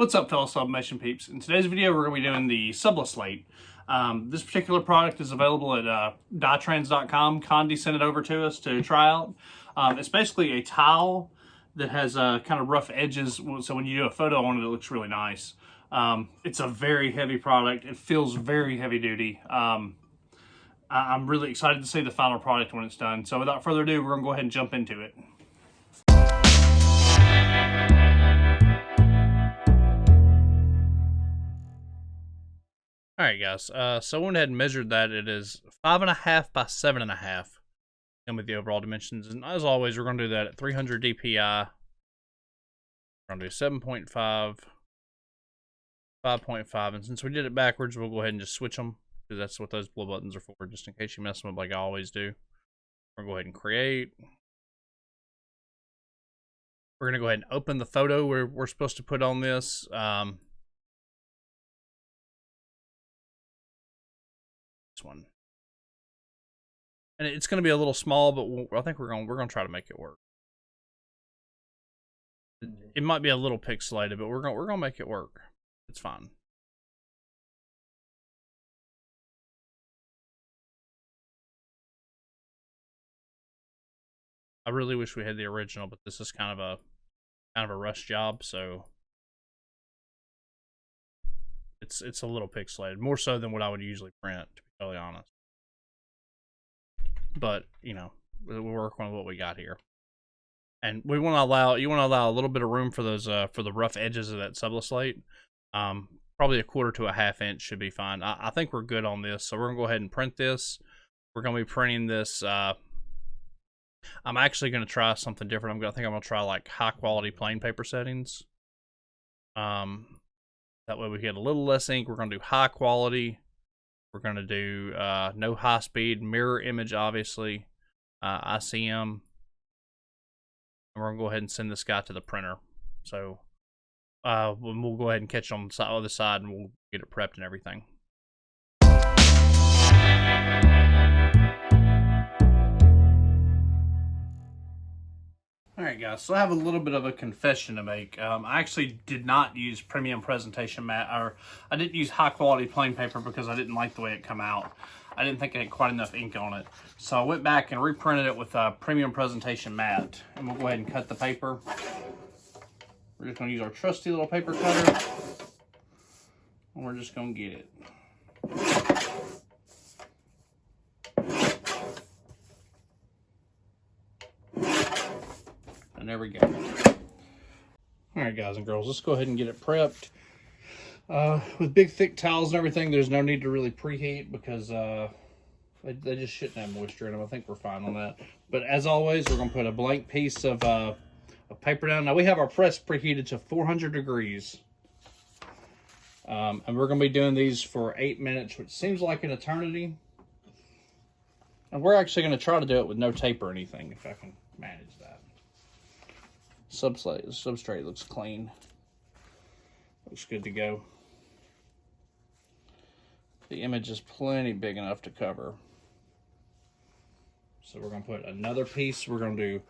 What's up, fellow sublimation peeps? In today's video, we're going to be doing the Subli-slate. This particular product is available at dietrans.com. Conde sent it over to us to try out. It's basically a tile that has kind of rough edges, so when you do a photo on it, it looks really nice. It's a very heavy product. It feels very heavy duty. I'm really excited to see the final product when it's done. So without further ado, we're going to go ahead and jump into it. Alright guys, so I went ahead and measured that. It is 5.5 by 7.5 with the overall dimensions. And as always, we're going to do that at 300 DPI. We're going to do 7.5, 5.5, and since we did it backwards, we'll go ahead and just switch them, because that's what those blue buttons are for, just in case you mess them up like I always do. We're going to go ahead and create. We're going to go ahead and open the photo we're supposed to put on this. One, and it's going to be a little small, but I think we're going to try to make it work. It might be a little pixelated, but we're going to make it work. It's fine. I really wish we had the original, but this is kind of a rush job, so it's a little pixelated, more so than what I would usually print, to be totally honest. But you know, we'll work on what we got here, and you want to allow a little bit of room for those for the rough edges of that Subli-slate. Probably 1/4 to 1/2 inch should be fine. I think we're good on this, so we're gonna go ahead and print this. We're gonna be printing this. I'm actually gonna try something different. I think I'm gonna try like high quality plain paper settings. That way we get a little less ink. We're going to do high quality. We're going to do no high speed, mirror image, obviously, ICM. And we're going to go ahead and send this guy to the printer. So we'll go ahead and catch it on the other side, and we'll get it prepped and everything. Alright guys, so I have a little bit of a confession to make. I actually did not use premium presentation mat, or I didn't use high quality plain paper because I didn't like the way it came out. I didn't think it had quite enough ink on it. So I went back and reprinted it with a premium presentation mat. And we'll go ahead and cut the paper. We're just going to use our trusty little paper cutter. And we're just going to get it. And there we go. Alright guys and girls, let's go ahead and get it prepped. With big thick tiles and everything, there's no need to really preheat because they just shouldn't have moisture in them. I think we're fine on that. But as always, we're going to put a blank piece of paper down. Now we have our press preheated to 400 degrees. And we're going to be doing these for 8 minutes, which seems like an eternity. And we're actually going to try to do it with no tape or anything, if I can manage that. Substrate looks clean. Looks good to go. The image is plenty big enough to cover. So we're going to put another piece. We're going to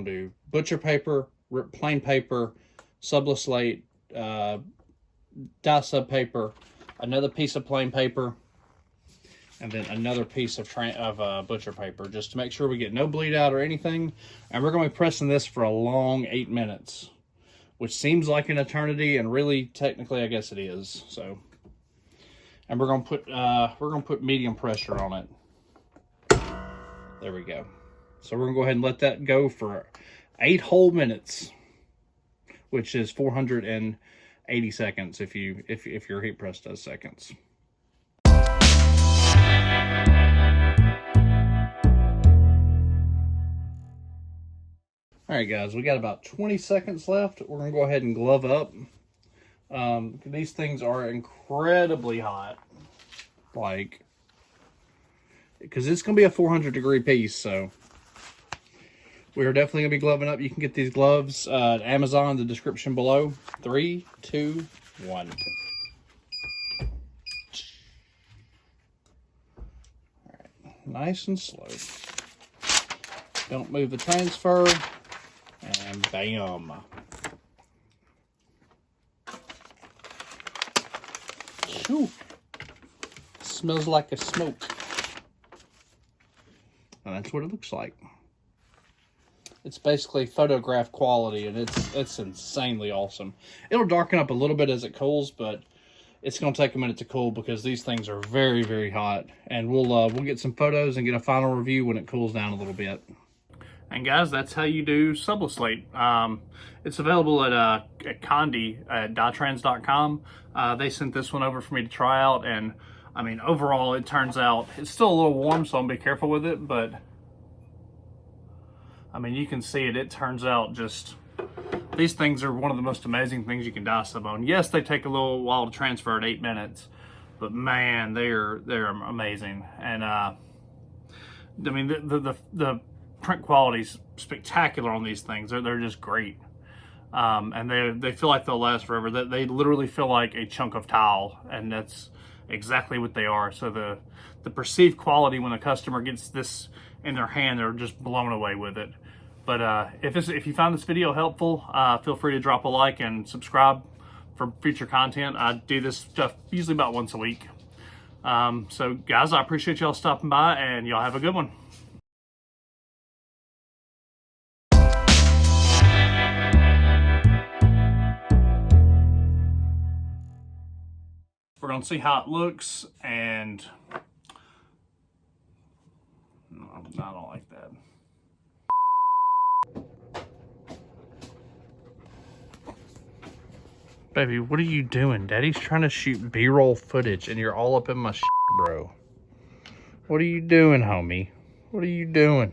do butcher paper, plain paper, Subli-slate, dye sub paper, another piece of plain paper, and then another piece of butcher paper, just to make sure we get no bleed out or anything. And we're going to be pressing this for a long 8 minutes, which seems like an eternity, and really, technically, I guess it is. So, and we're going to put medium pressure on it. There we go. So we're going to go ahead and let that go for 8 whole minutes, which is 480 seconds if your heat press does seconds. Alright guys, we got about 20 seconds left. We're going to go ahead and glove up. These things are incredibly hot. Because it's going to be a 400 degree piece, so we're definitely going to be gloving up. You can get these gloves at Amazon in the description below. 3, 2, 1. Alright, nice and slow. Don't move the transfer. And bam. Ooh. Smells like a smoke. And that's what it looks like. It's basically photograph quality, and it's insanely awesome. It'll darken up a little bit as it cools, but it's going to take a minute to cool because these things are very, very hot. And we'll get some photos and get a final review when it cools down a little bit. And guys, that's how you do Subli-slate. It's available at Conde at dietrans.com. They sent this one over for me to try out, and I mean, overall, it turns out it's still a little warm, so I'm gonna be careful with it. But I mean, you can see it. It turns out just, these things are one of the most amazing things you can dye sub on. Yes, they take a little while to transfer at 8 minutes, but man, they're amazing. And I mean, the print quality's spectacular on these things. They're just great. And they feel like they'll last forever. They literally feel like a chunk of tile, and that's exactly what they are. So the perceived quality when a customer gets this in their hand, they're just blown away with it. But if you found this video helpful, feel free to drop a like and subscribe for future content. I do this stuff usually about once a week. So guys, I appreciate y'all stopping by, and y'all have a good one. We're gonna see how it looks, and no, I don't like that. Baby, what are you doing? Daddy's trying to shoot B-roll footage, and you're all up in my shit, bro. What are you doing, homie? What are you doing?